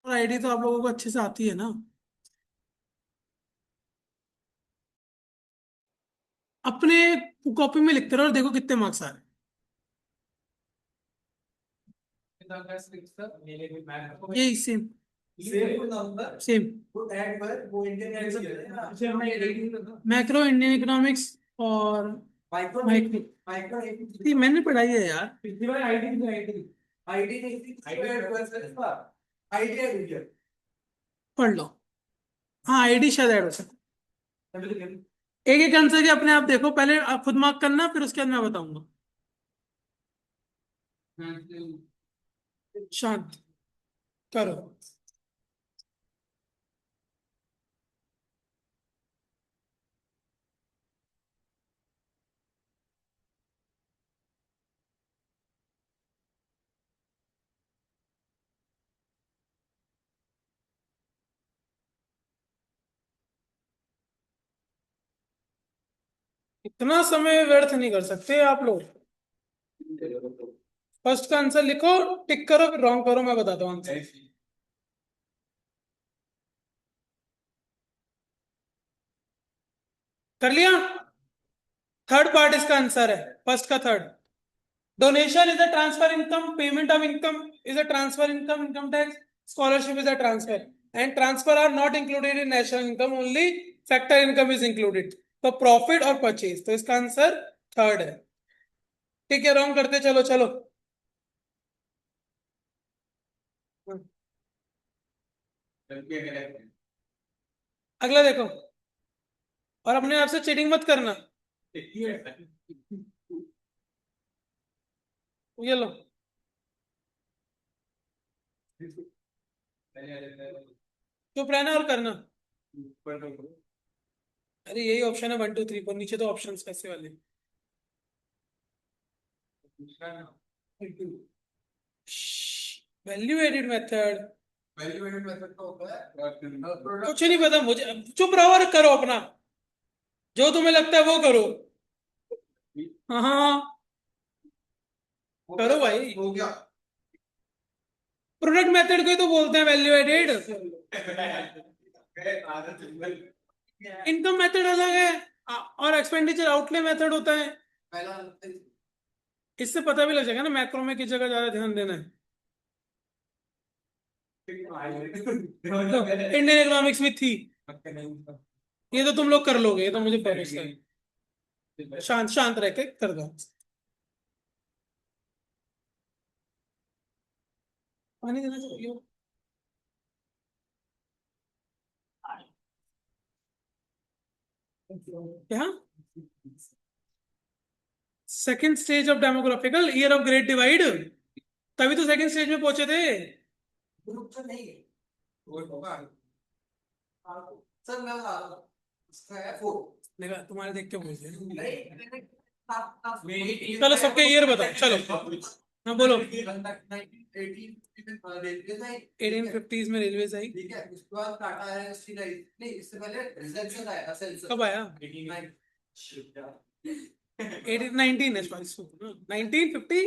और आईडी तो आप लोगों को अच्छे से आती है ना। अपने कॉपी में लिखते रहो और देखो कितने मार्क्स आ रहे हैं। यही same same. Macro Indian economics और माइक्रो मैंने पढ़ाई है यार। पिछली बार आईडी पढ़ लो। हाँ आईडी शायद ऐड हो सकता है। एक एक आंसर के अपने आप देखो, पहले आप खुद मार्क करना फिर उसके बाद मैं बताऊंगा। शांत करो। इतना समय व्यर्थ नहीं कर सकते आप लोग। फर्स्ट का आंसर लिखो, टिक करो, फिर रॉन्ग करो, मैं बताता हूँ आंसर। कर लिया। थर्ड पार्ट इसका आंसर है, फर्स्ट का third. Donation is a transfer income, payment of income is a transfer income, income tax, scholarship is a transfer, and transfer R not included in national income, only factor income is included. तो profit और purchase, तो इसका answer third है। ठीक है, wrong करते चलो चलो। अगला देखो, और अपने आप से चीटिंग मत करना। ये लो, चुप रहना और करना। अरे यही ऑप्शन है 1 2 3 पर, नीचे तो ऑप्शंस कैसे वाले। वैल्यू एडेड मेथड, कुछ नहीं पता मुझे, चुप रहो और करो अपना, जो तुम्हें लगता है वो करो। हाँ हाँ हाँ, करो भाई। प्रोडक्ट मेथड को ही तो बोलते हैं वैल्यू एडेड। इनकम मेथड अलग है, और एक्सपेंडिचर आउटले मेथड होता है। इससे पता भी लग जाएगा ना मैक्रो में किस जगह ज्यादा ध्यान देना है। इंडियन इकोनॉमिक्स में थी। ये तो तुम लोग कर लोगे, ये तो मुझे भरोसा है। शांत शांत रह के कर दो। पानी देना चाहिए। क्या? Second stage of demographical year of great divide, तभी तो सेकंड स्टेज में पहुंचे थे। देखा, तुम्हारे देख के बोलते हैं। चलो सबके ईयर बताओ चलो। हाँ बोलो। 1850s में रेलवे आई। कब आया? 1819 है, सॉरी 1950।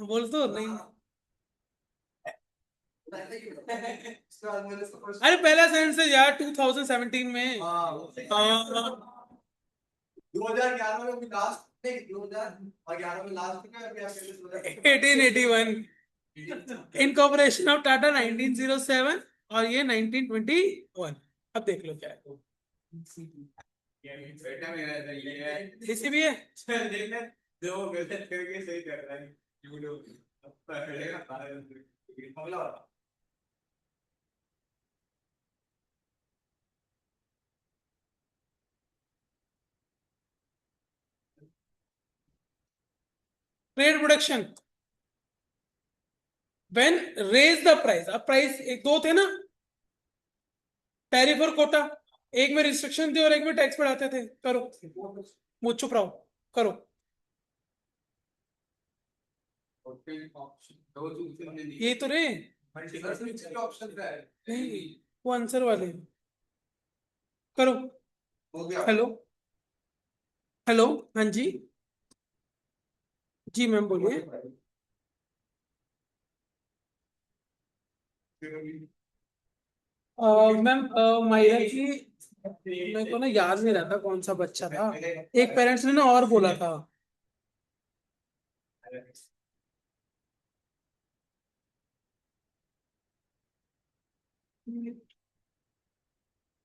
बोल तो नहीं। अरे पहला सेंस है यार 2017 में। हाँ। 2011 में लास्ट, 2011 में लास्ट, 1881। इनकॉर्पोरेशन ऑफ टाटा 1907, और ये 1921। अब देख लो क्या है। इसी भी है। Trade production when raise the price. अब प्राइस एक दो थे ना, टैरिफ और कोटा। एक में रिस्ट्रिक्शन थे और एक में टैक्स बढ़ाते थे। करो, मुझ चुप रहो, करो। ये तो रे, नहीं वो आंसर वाले। करो। हेलो, हेलो, हाँ जी। जी मैम बोलिए। मैम माहिरा जी, मेरे को ना याद नहीं रहता कौन सा बच्चा था, एक पेरेंट्स ने ना और बोला था।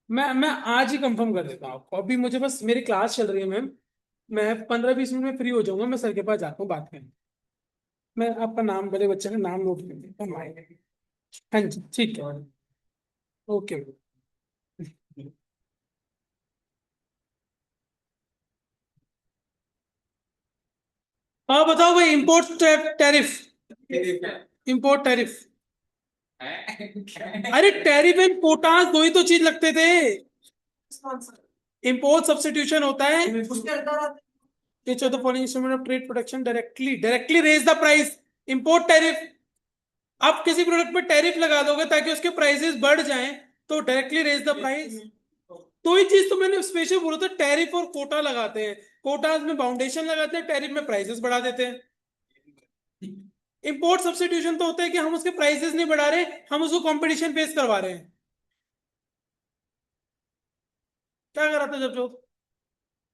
मैं आज ही कंफर्म कर देता हूँ आपको, अभी मुझे बस मेरी क्लास चल रही है मैम। मैं 15-20 मिनट में फ्री हो जाऊंगा, मैं सर के पास जाता हूँ बात करने। मैं आपका नाम, पहले बच्चे का नाम नोट कर लेता हूँ। हाँ जी ठीक है। ओके। हाँ बताओ भाई, इम्पोर्ट टैरिफ। Import tariff. अरे टैरिफ एंड कोटास दो ही तो चीज लगते थे। इम्पोर्ट सब्स्टिट्यूशन होता है। Each of the following instrument of trade protection directly raise the price. Import tariff, आप किसी प्रोडक्ट पे टैरिफ लगा दोगे ताकि उसके प्राइसेस बढ़ जाएं, तो डायरेक्टली रेज द प्राइस। तो ही चीज तो मैंने स्पेशल बोला था, टैरिफ और कोटा लगाते हैं। कोटाज में बाउंडेशन लगाते हैं, टैरिफ में प्राइसेस बढ़ा देते हैं। इंपोर्ट सब्स्टिट्यूशन तो होता है कि हम उसके प्राइसेस नहीं बढ़ा रहे, हम उसको कंपटीशन फेस करवा रहे हैं। क्या करा था जब जो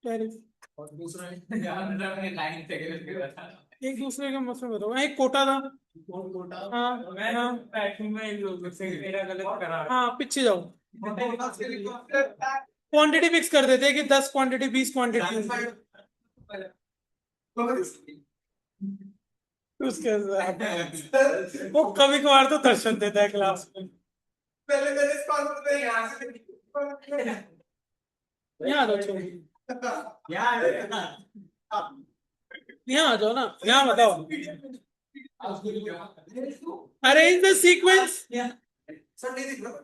टैरिफ और दूसरा लाइन एक दूसरे के मसले बताओ, एक कोटा था। कोटा। हाँ मैं हाँ पैकिंग में मेरा गलत करा। हाँ, पीछे जाओ। क्वांटिटी फिक्स कर देते हैं कि 10 क्वांटिटी, 20 क्वांटिटी। उसके बाद वो कभी कभार तो दर्शन देता है क्लास में। पहले मैंने इस बात को यहाँ से यहाँ आ जाओ, यहाँ यहाँ आ जाओ ना, यहाँ बताओ। Arrange the sequence. सर नहीं दिख रहा।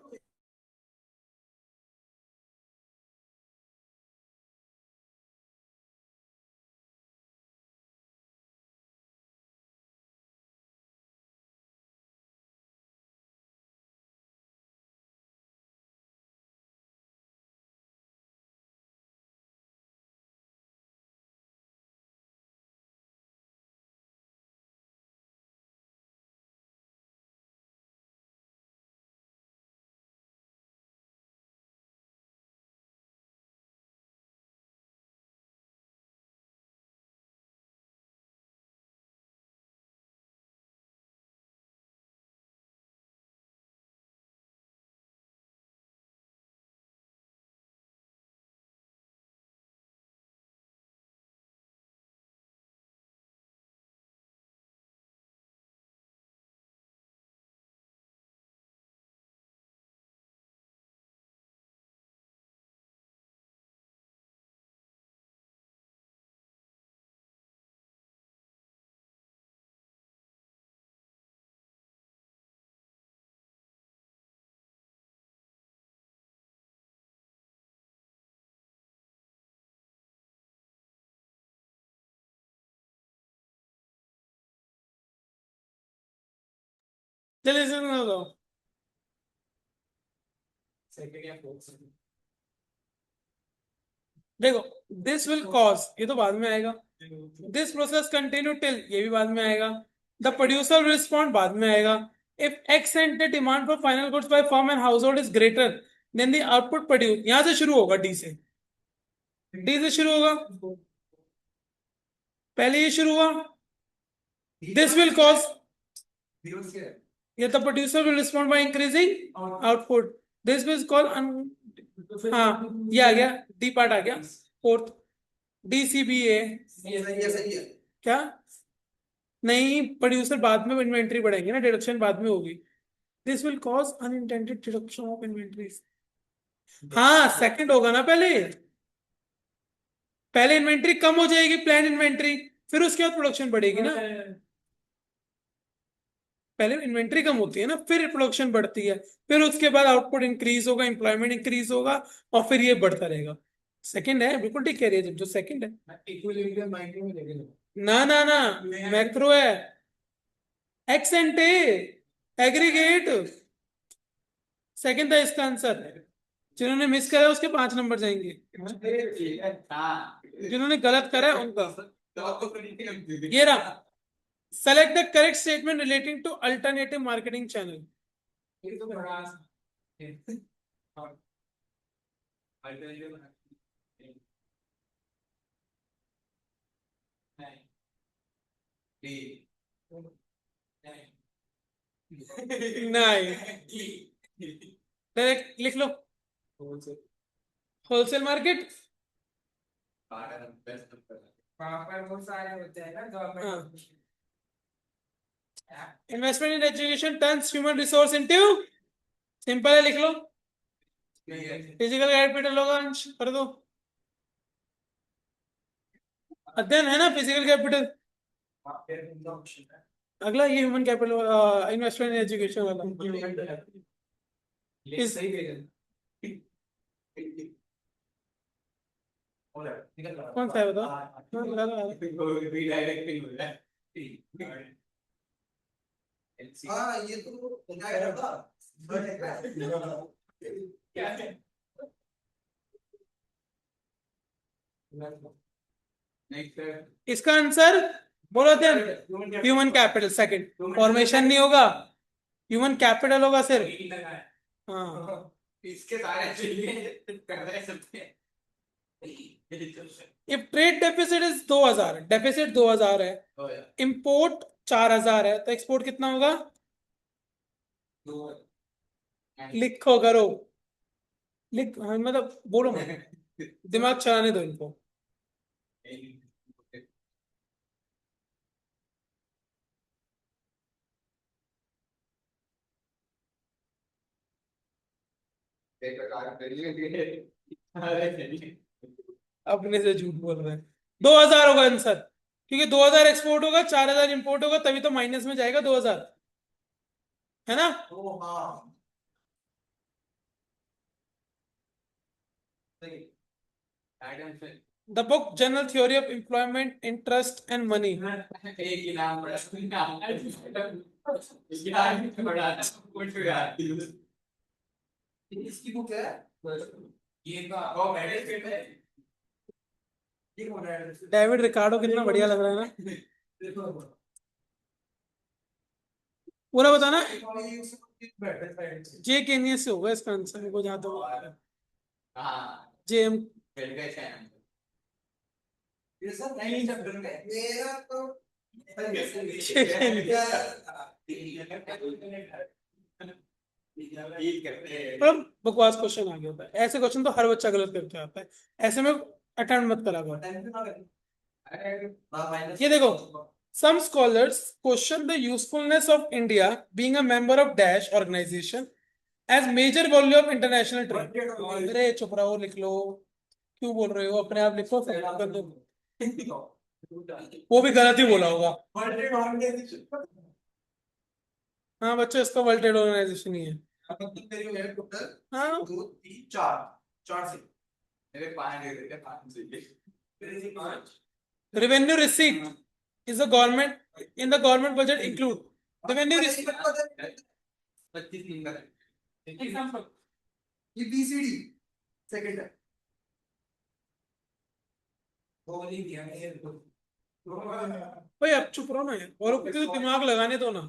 चलिए इसमें बताओ। सेकंड या फोर्थ। देखो, दिस विल कॉज, ये तो बाद में आएगा। दिस प्रोसेस कंटिन्यू टिल, ये भी बाद में आएगा। द प्रोड्यूसर रिस्पॉन्ड बाद में आएगा। If x and the demand for final goods by firm and house hold is greater than the output produce, यहां से शुरू होगा, डी से। डी से शुरू होगा, पहले ये शुरू हुआ। दिस विल कॉज, ये the producer will respond by increasing output. This will call, हाँ ये आ गया, डी पार्ट आ गया। फोर्थ, डीसीबीए। सही है। क्या? नहीं, प्रोड्यूसर बाद में इन्वेंट्री बढ़ाएंगे ना, डिडक्शन बाद में होगी। This will cause unintended deduction of inventories. हाँ सेकंड होगा ना, पहले पहले इन्वेंट्री कम हो जाएगी, प्लान इन्वेंट्री, फिर उसके बाद प्रोडक्शन बढ़ेगी ना। पहले इन्वेंट्री कम होती है ना, फिर प्रोडक्शन बढ़ती है, फिर उसके बाद आउटपुट इंक्रीज होगा, एम्प्लॉयमेंट इंक्रीज होगा, और फिर ये बढ़ता रहेगा। सेकंड है, बिल्कुल ठीक कह रही है जो सेकंड है। इक्विलिब्रियम माइक्रो में देखें। ना ना ना, मैक्रो है। एक्स एंड एग्रीगेट, सेकंड था इसका आंसर। जिन्होंने मिस करा उसके 5 नंबर जाएंगे, जिन्होंने गलत करा है उनका। ये रहा, select the correct statement relating to alternative marketing channel. ये तो बड़ा हाँ अल्टरनेटिव नहीं डी नहीं डायरेक्ट लिख लो होलसेल मार्केट वहाँ पर बहुत सारे होते हैं ना government investment in education turns human resource into simple है लिख लो फिजिकल कैपिटल होगा अंश कर दो अध्ययन है ना फिजिकल कैपिटल अगला ये human capital investment in education वाला इस कौन सा है बताओ हाँ, लगा दो, लगा दो। हाँ ये तो क्या है इसका आंसर बोलो ध्यान ह्यूमन कैपिटल सेकंड फॉर्मेशन नहीं होगा ह्यूमन कैपिटल होगा सिर्फ हाँ इसके सारे कर रहे सकते if trade deficit is 2000 deficit 2000 है हैं इंपोर्ट 4000 है तो एक्सपोर्ट कितना होगा लिखो करो लिख हाँ, मतलब बोलो मत दिमाग चलाने दो इनको अपने से झूठ बोल रहे हैं 2000 होगा आंसर क्योंकि 2000 एक्सपोर्ट होगा 4000 इंपोर्ट होगा तभी तो माइनस में जाएगा 2000 है ना ओ हाँ the book general theory of employment interest and money एक ही नाम बड़ा कुछ यार इसकी बुक है ये का ओ मैनेजमेंट है ये कौन है डेविड रिकार्डो कितना बढ़िया लग रहा है ना पूरा बताना जे केनिया से होगा इसका आंसर मेरे को जहां तक हाँ जेएम ये सब नहीं चैप्टर में मेरा तो मतलब बकवास क्वेश्चन आ गया होता है ऐसे क्वेश्चन तो हर बच्चा गलत करके आता है ऐसे में अटेम्प्ट मत करा करो ये देखो some scholars question the usefulness of India being a member of dash organization as major volume of international trade अरे चुप रहो लिख लो क्यों बोल रहे हो अपने आप लिखो फिर कर दो वो भी गलत ही बोला होगा हाँ बच्चों इसका वर्ल्ड ट्रेड ऑर्गेनाइजेशन ही है हाँ दो तीन चार चार से मेरे पाँच दे देते पाँच से revenue receipt is the government in the government budget include revenue receipt 25 number है ये बीसीडी सेकंड है वो नहीं दिया है भाई अब चुप रहो ना और तो दिमाग लगाने दो ना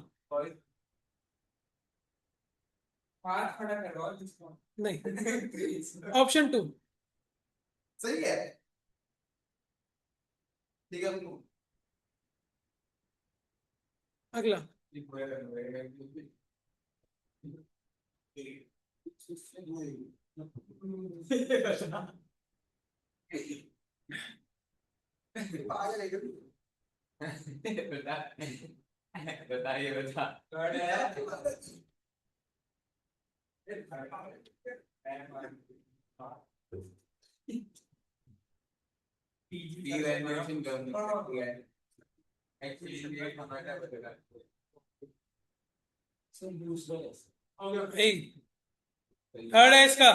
हाथ खड़ा कर रहा जिसको नहीं ऑप्शन 2 सही है ठीक है अगला बताइए बता evaluation करनी है actually ये हमारा बतेगा थर्ड है इसका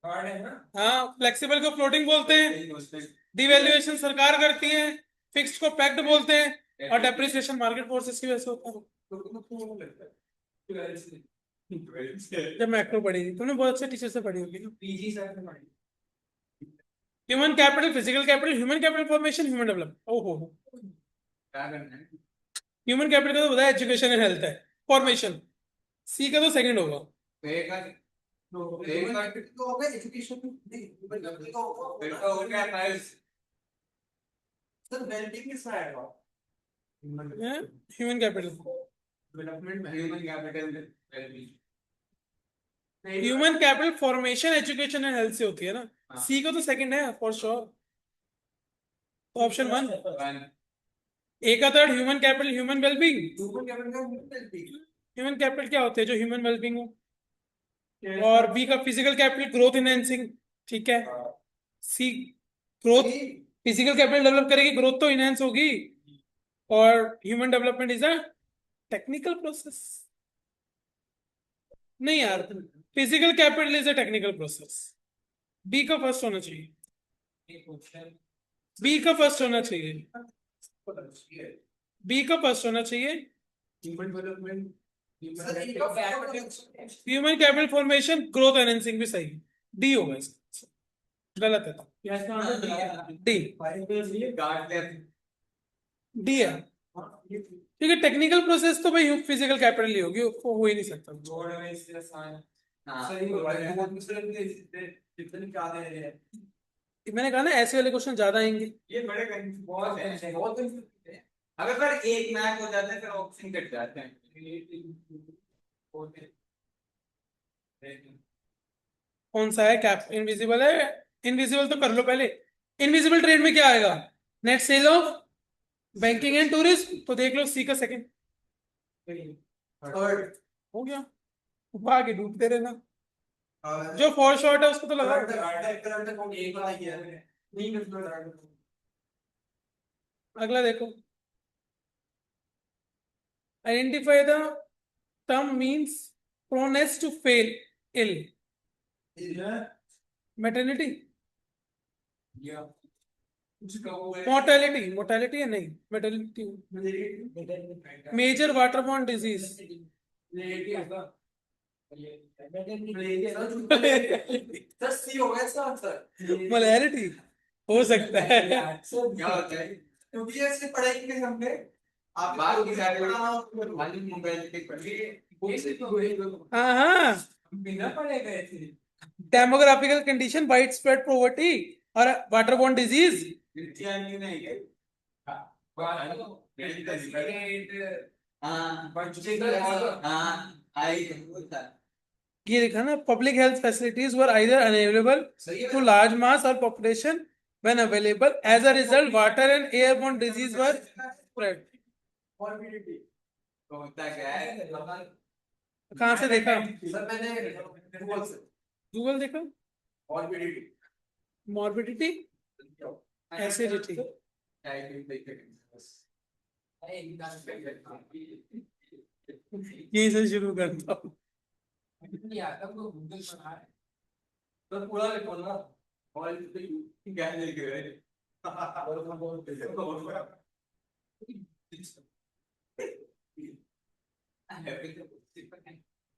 कार्ड है ना हाँ फ्लेक्सिबल को फ्लोटिंग बोलते हैं डिवैल्यूएशन सरकार करती है फिक्स्ड को पैक्ड बोलते हैं और डेप्रिसिएशन मार्केट फोर्सेस की वजह से होता है जब मैक्रो पढ़ी थी तुमने बहुत अच्छे टीचर से पढ़ी होगी ना पीजी सर से पढ़ी human capital physical capital human capital formation human development ओहो क्या करना है ह्यूमन कैपिटल का तो बताया एजुकेशन एंड हेल्थ है फॉर्मेशन सी का तो सेकंड होगा। Human capital. Human capital formation education and health से होती है ना। सी का तो सेकंड है फॉर श्योर। तो ऑप्शन वन। ए का third human capital human wellbeing. Human capital क्या होते हैं जो ह्यूमन वेलबींग हो। और बी का फिजिकल कैपिटल ग्रोथ इनहेंसिंग। ठीक है। C growth physical capital develop करेगी ग्रोथ तो इनहेंस होगी। और human development is a technical process. नहीं यार physical capital is a technical process. B का फर्स्ट होना चाहिए। बी का फर्स्ट होना चाहिए। बी का फर्स्ट होना चाहिए। Human capital formation growth enhancing भी सही। डी होगा इसका। गलत है तो डी। डी है। ठीक है टेक्निकल प्रोसेस तो भाई फिजिकल कैपिटल ही होगी वो हो ही नहीं सकता। मैंने कहा ना ऐसे वाले क्वेश्चन ज्यादा आएंगे। ये बड़े बहुत हैं बहुत हैं। अगर सर एक मैच हो जाता है फिर ऑप्शन कट जाते हैं। कौन सा है कैप इनविजिबल है। इनविजिबल तो कर लो पहले। इनविजिबल ट्रेड में क्या आएगा। Net cell of banking and tourism तो देख लो सी का सेकंड। थर्ड हो गया। आगे डूबते रहना। जो फॉर शॉर्ट है उसको तो लगा। अगला देखो। Identify the term means proneness to fall ill. Maternity mortality mortality है नहीं मैटरनिटी। Major waterborne disease. मलेरिटी हो सकता है। क्या होता है क्योंकि ऐसे पढ़ाई की हमने आप बात की जा रहे हो वाली मोबाइल के पढ़िए हाँ हाँ बिना पढ़े गए थे। Demographical condition wide spread poverty और वाटरबॉर्न डिजीज। ये देखा ना public health facilities were either unavailable to large mass और population when available as a result water and airborne disease were spread. कहाँ से देखा। सर मैंने गूगल देखा। Morbidity acidity. यही से शुरू करता हूँ। तो पूरा लिखो ना और क्या लिख रहे हैं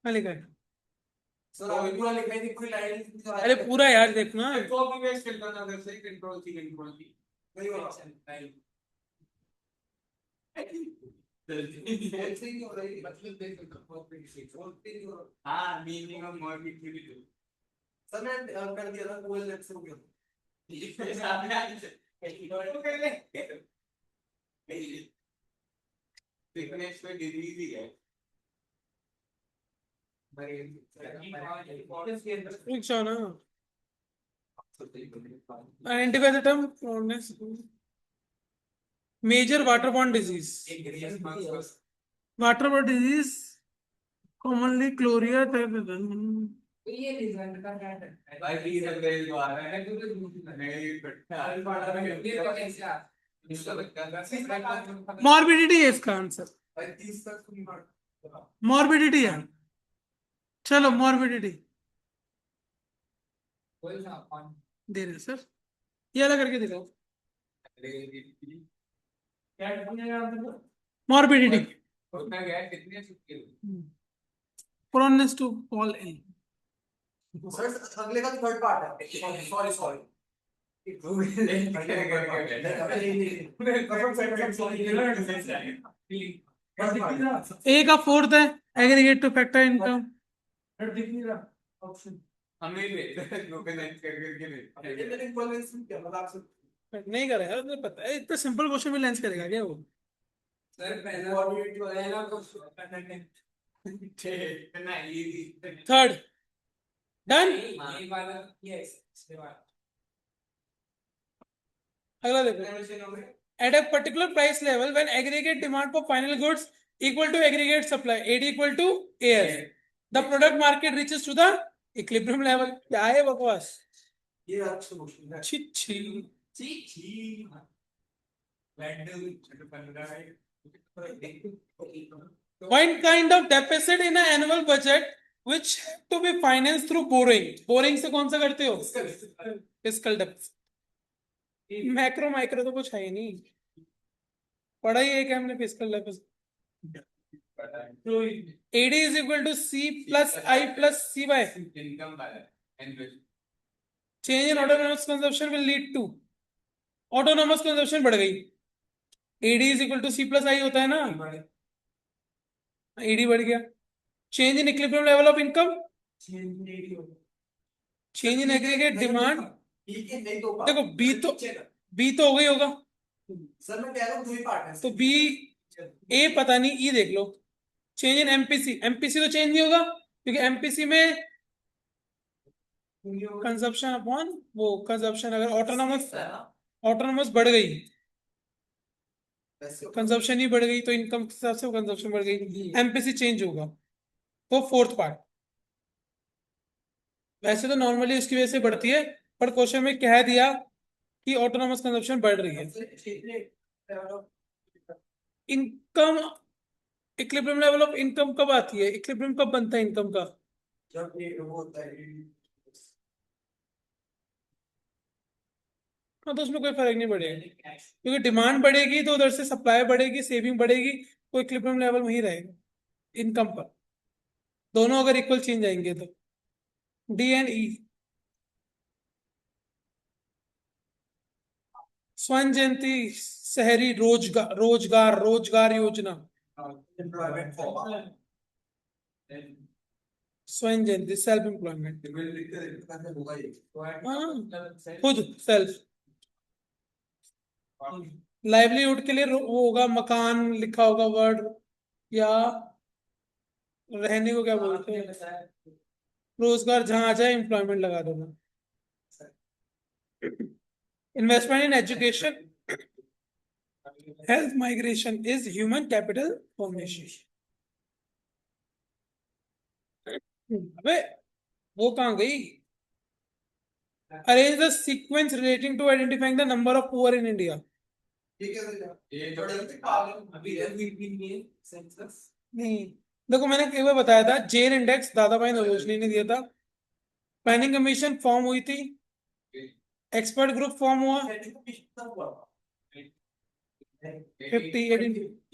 हाँ लिखा है। सर अभी पूरा लिखा है कोई लाइन अरे पूरा यार देखना। कॉपी पेस्ट करना ना वैसे ही कंट्रोल की नहीं हो रहा हाँ मीनिंग ऑफ मॉर्बिडिटी सर मैं कर दिया था गूगल लेट्स हो गया फिटनेस पे डिजीज ही है ना identify the term proneness major waterborne disease. Waterborne disease commonly cholera type ये रिजल्ट का क्या है भाई प्लीज अंग्रेज जो आ रहा है नहीं बच्चा मॉर्बिडिटी है इसका आंसर। मॉर्बिडिटी है। चलो मॉर्बिडिटी दे रहे सर। ये अलग करके दिखाओ। Morbidity proneness to fall ill. Sir अगले का थर्ड पार्ट है सॉरी ए का फोर्थ है एग्रीगेट टू फैक्टर इनकम दिख नहीं रहा ऑप्शन हमें लोकलाइज करके ले मैंने इक्वलेंस क्या मतलब आपसे नहीं करेगा, तो पता है इतना सिंपल क्वेश्चन में लेंस करेगा क्या वो? सर पहला कोऑर्डिनेट जो है ना तो ठीक है ना इजी थर्ड डन। ये वाला यस इसके बाद अगला देखो, at a particular price level when aggregate demand for final goods equal to aggregate supply AD equal to AS, the product market reaches to the equilibrium level. क्या है बकवास? ये अच्छा क्वेश्चन है छी छी। जी जी One kind of deficit in an annual budget which have to be financed through borrowing. Borrowing से कौन सा करते हो? Fiscal deficit. मैक्रो माइक्रो तो कुछ है ही नहीं, पढ़ा ही है कि हमने fiscal deficit. AD is equal to C plus I plus C by income वाला change in autonomous consumption will lead to autonomous consumption बढ़ गई। AD is equal to C plus I होता है ना, AD बढ़ गया। change in equilibrium level of income, change in aggregate demand, देखो B तो हो गई होगा सर मैं कह रहा हूँ दो ही पार्ट है तो B, A पता नहीं, E देख लो। चेंज इन एमपीसी, एमपीसी तो चेंज नहीं होगा क्योंकि एमपीसी में कंजप्शन अपॉन वो कंजप्शन, अगर ऑटोनॉमस बढ़ गई, कंजप्शन ही बढ़ गई तो इनकम के हिसाब से वो कंजप्शन बढ़ गई, एमपीसी चेंज होगा। वो फोर्थ पार्ट। वैसे तो नॉर्मली उसकी वजह से बढ़ती है, पर क्वेश्चन में कह दिया कि ऑटोनॉमस कंजप्शन बढ़ रही है। Income equilibrium level of income कब आती है? इक्विलिब्रियम कब बनता है इनकम का? जब ये वो होता है हाँ, तो उसमें कोई फर्क नहीं पड़ेगा क्योंकि डिमांड बढ़ेगी तो उधर से सप्लाई बढ़ेगी, सेविंग बढ़ेगी, तो इक्विलिब्रियम लेवल वहीं रहेगा इनकम पर, दोनों अगर इक्वल चेंज आएंगे तो। डी एंड ई, स्वर्ण जयंती शहरी रोजगार रोजगार रोजगार योजना, एम्प्लॉयमेंट फॉर्म स्वर्ण जयंती सेल्फ एम्प्लॉयमेंट, होगा ये खुद सेल्फ लाइवलीहुड के लिए वो होगा, मकान लिखा होगा वर्ड, या रहने को क्या बोलते हैं, रोजगार जहां आ जाए एम्प्लॉयमेंट लगा देना। Investment in education, health, migration is human capital formation. अबे वो कहाँ गई? Arrange the sequence relating to identifying the number of poor in India. ये क्या है ये जो अभी है सेंसस नहीं, देखो मैंने एक बार बताया था, जेन इंडेक्स दादा भाई नौरोजी ने दिया था, प्लानिंग कमीशन फॉर्म हुई थी, एक्सपर्ट ग्रुप फॉर्म हुआ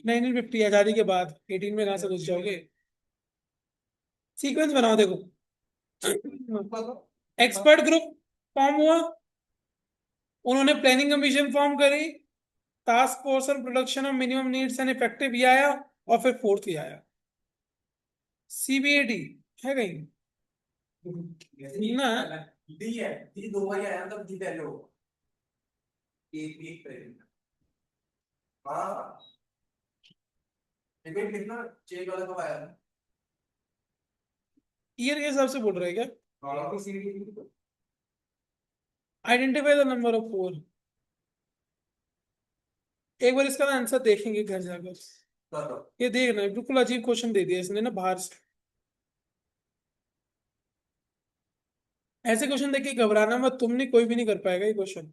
1950 आजादी के बाद, 18 में कहां से घुस जाओगे? सीक्वेंस बनाओ देखो, एक्सपर्ट ग्रुप फॉर्म हुआ, उन्होंने प्लानिंग कमीशन फॉर्म करी, task force on production of minimum needs and effective ये आया, और फिर फोर्थ ही आया सीबीएडी है कहीं ना? डी है डी दो बार आया तब डी पहले होगा एक पहले हाँ डिबेट लिखना चेक वाला कब आया ईयर के हिसाब से बोल रहे हैं क्या? हाँ तो series identify the number of poll. एक बार इसका आंसर देखेंगे घर जाकर, ये देखना बिल्कुल अजीब क्वेश्चन दे दिया इसने ना बाहर से। ऐसे क्वेश्चन देख के घबराना मत, तुम नहीं, कोई भी नहीं कर पाएगा ये क्वेश्चन।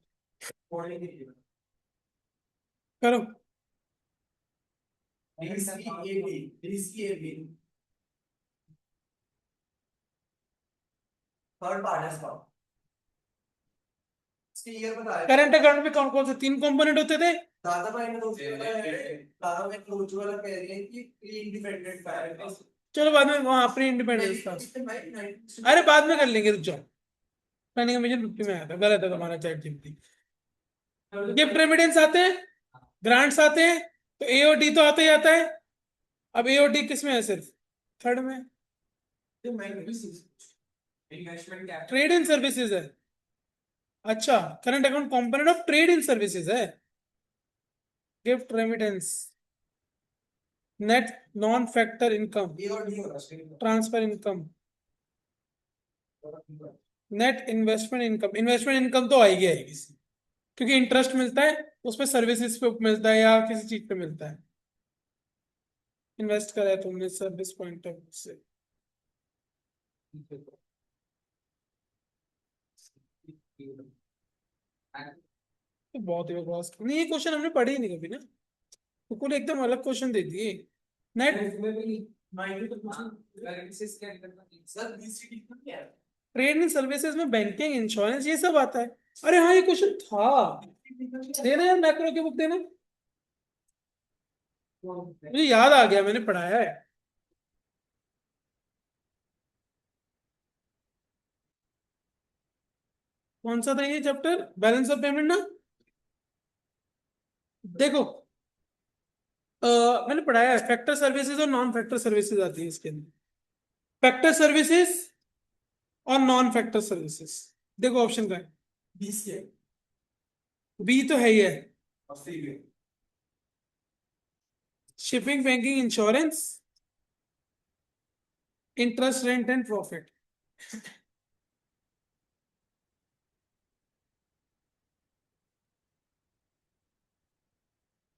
करो। थर्ड पार्ट है इसका इसके ईयर बताया करंट अकाउंट में कौन कौन से 3 कंपोनेंट होते थे? दादा भाई ने तो दादा भाई को जो वाला कह रही है कि प्री इंडिपेंडेंट फायर चलो बाद में वहां प्री इंडिपेंडेंस था, अरे बाद में कर लेंगे, रुक जाओ। प्लानिंग कमीशन 50 में आया था, गलत है तुम्हारा चैट जीपीटी। गिफ्ट रेमिटेंस आते हैं, ग्रांट्स आते हैं, तो ए और डी तो आता ही आता है। अब ए और डी किस में है? सिर्फ थर्ड में इन्वेस्टमेंट क्या ट्रेड इन सर्विसेज है। अच्छा, current account component of trade in services है। Gift remittance, net non factor income, ये और डी होगा state transfer income, net investment income. Investment income तो आएगी आएगी, क्योंकि इंटरेस्ट मिलता है उसमें, सर्विसेज पे मिलता है या किसी चीज पे मिलता है। इन्वेस्ट करा है तुमने सर्विस पॉइंट ऑफ व्यू से। तो बहुत ही बकवास नहीं, ये क्वेश्चन हमने पढ़े ही नहीं कभी ना, तो कुल एकदम अलग क्वेश्चन दे दिए। नेट ट्रेड इन सर्विसेज में बैंकिंग, इंश्योरेंस, ये सब आता है। अरे हाँ, ये क्वेश्चन था, देना यार, मैक्रो की बुक देना, मुझे याद आ गया, मैंने पढ़ाया है। कौन सा था ये चैप्टर, बैलेंस ऑफ पेमेंट ना? देखो, मैंने पढ़ाया है, फैक्टर सर्विसेज और नॉन फैक्टर सर्विसेज आती है इसके अंदर। फैक्टर सर्विसेज और नॉन फैक्टर सर्विसेज, देखो ऑप्शन का है, 20 के बी तो है ही है। 80 के shipping, banking, insurance, interest, rent and profit.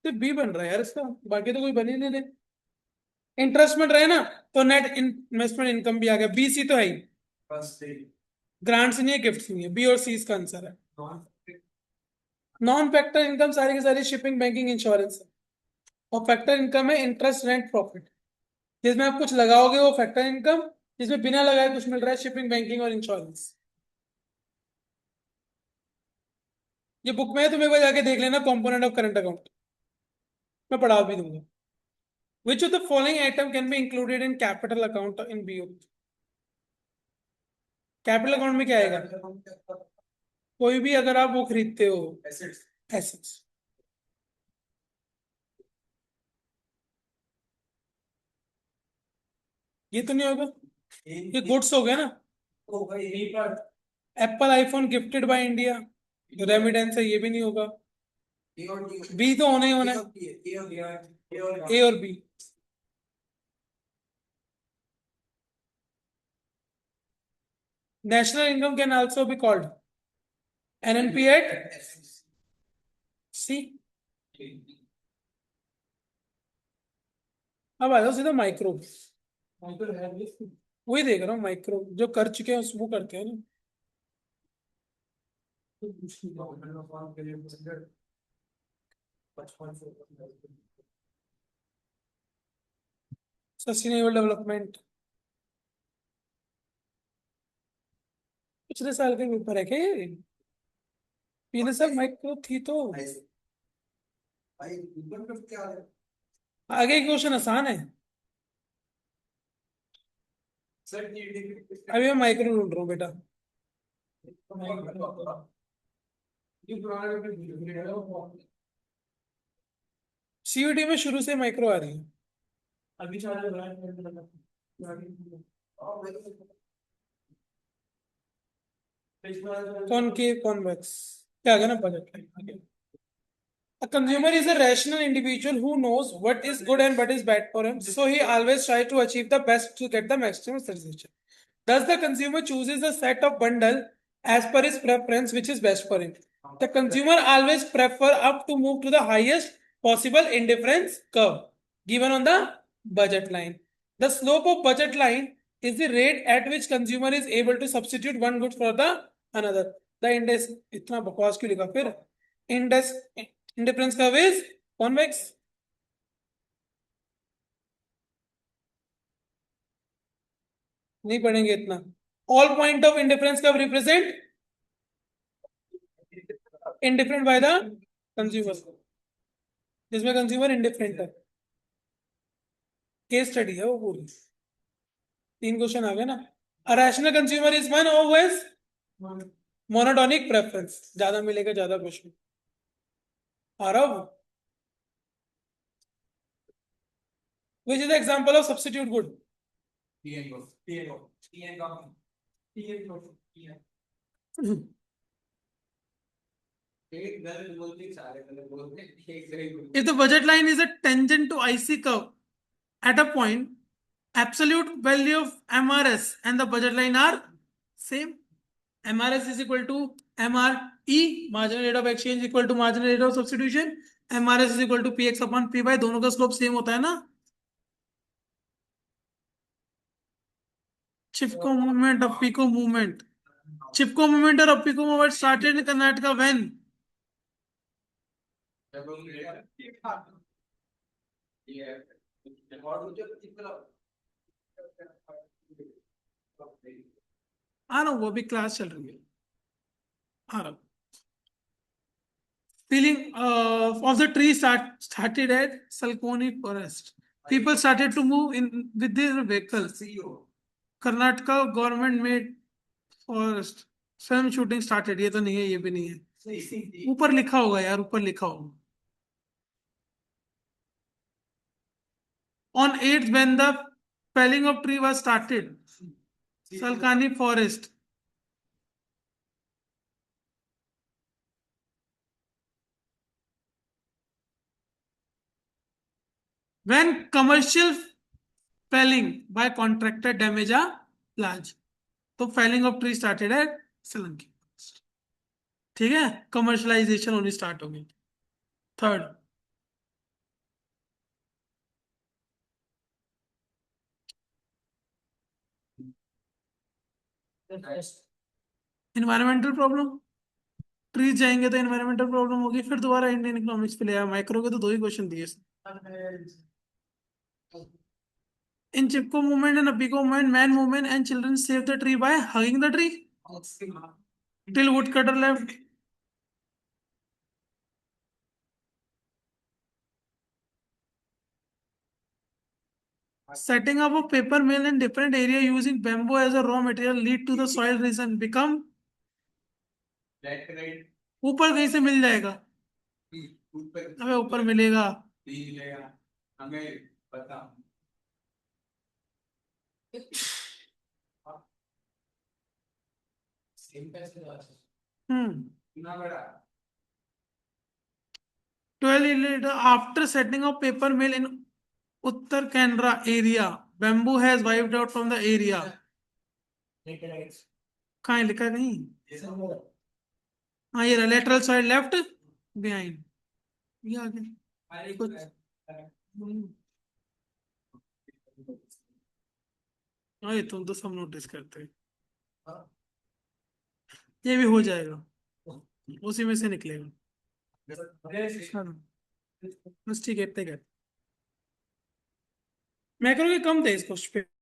तो बी बन रहा है यार इसका, बाकी तो कोई बन ही नहीं रहे। इंटरेस्ट में रहे ना, तो नेट इन्वेस्टमेंट इनकम भी आ गया, बी सी तो है ही। बस ग्रांट्स नहीं है, गिफ्ट नहीं है, बी और सी इसका आंसर है। नॉन फैक्टर इनकम सारी की सारी शिपिंग, बैंकिंग, इंश्योरेंस है, और फैक्टर इनकम है इंटरेस्ट, रेंट, प्रॉफिट। जिसमें आप कुछ लगाओगे वो फैक्टर इनकम, जिसमें बिना लगाए कुछ मिल रहा है शिपिंग, बैंकिंग और इंश्योरेंस। ये बुक में है, तुम्हें को जाके देख लेना, कंपोनेंट ऑफ करंट अकाउंट, मैं पढ़ा भी दूंगा। Which of the following item can be included in capital account in BO? Capital account में क्या आएगा? कोई भी अगर आप वो खरीदते हो, एसेट्स एसेट्स। ये तो नहीं होगा, ये गुड्स हो गया ना। होगा यही पर Apple iPhone gifted by India, remittance है, ये भी नहीं होगा। ए और डी बी तो होना ही होना है, ए और ए और B. National income can also be called NNP at C. अब आ जाओ सीधा माइक्रो, वही देख रहा हूँ, माइक्रो जो कर चुके हैं उसको करते हैं ना। सस्टेनेबल डेवलपमेंट, पिछले साल का पेपर है क्या ये? पिछले साल माइक्रो थी तो। भाई ऊपर पे क्या है आगे क्वेश्चन आसान है, सर अभी मैं माइक्रो ढूंढ रहा हूँ बेटा। ये पुराना सीयूटी में शुरू से माइक्रो आ रही है। अभी चल रहा है कॉनकेव, कॉन्वेक्स, क्या आ गया ना, budget. A consumer is a rational individual who knows what is good and what is bad for him, so he always tries to achieve the best to get the maximum satisfaction. Thus, the consumer chooses a set of bundle as per his preference, which is best for him. The consumer always prefer up to move to the highest possible indifference curve given on the budget line. The slope of budget line is the rate at which consumer is able to substitute one good for the another. The index, इतना बकवास क्यों लिखा फिर? Index indifference curve is convex. नहीं पढ़ेंगे इतना। All point of indifference curve represent indifferent by the consumer, जिसमें consumer indifferent है। केस स्टडी है वो पूरी, 3 क्वेश्चन आ गए ना। A rational consumer is one always monotonic preference, ज्यादा मिलेगा ज्यादा क्वेश्चन आ रहा हो। Which is the example of substitute good? TN को TN का एक गलत बोलते सारे गलत बोलते एक सही बोलते If the budget line is a tangent to IC curve at a point, absolute value of MRS and the budget line are same. MRS is equal to MRE, marginal rate of exchange equal to marginal rate of substitution. MRS is equal to PX upon PY, दोनों का slope same होता है ना. Chipko movement, Appico movement. Chipko movement और Appico movement started in Karnataka when? जब हम ये और जो आ रहा हूँ, वो भी क्लास चल रही है. आ रहा हूँ. Peeling of the tree started at Salconi Forest. People started to move in with their vehicles. Karnataka government made forest. Film shooting started. ये तो नहीं है, ये भी नहीं है. ऊपर लिखा होगा यार, ऊपर लिखा होगा. On 8th, when the felling of tree was started, Salkani Forest. When commercial felling by contractor damage a large, तो felling of tree started at Salanki. ठीक है, कमर्शलाइजेशन होनी स्टार्ट हो गई. Third, environmental problem. ट्रीज जाएंगे तो environmental problem होगी. फिर दोबारा इंडियन इकोनॉमिक्स पे ले आया. माइक्रो के तो 2 ही क्वेश्चन दिए. In Chipko movement and Appico movement, man movement and children save the tree by hugging the tree till woodcutter left. Setting up a paper mill in different area using bamboo as a raw material lead to the soil erosion become. right ऊपर कहीं से मिल जाएगा. अबे ऊपर मिलेगा. हमें पता ना बड़ा 12 later, after setting up paper mill in Uttar Canara area, bamboo has wiped out from the area. कहाँ है लिखा नहीं? हाँ ये lateral side left behind. ये आगे कुछ. हाँ ये तुम तो सब नोटिस करते हैं. ये भी हो जाएगा, उसी में से निकलेगा. बस ठीक है, इतने कर. मैक्रो के कम थे इस क्वेश्चन पे.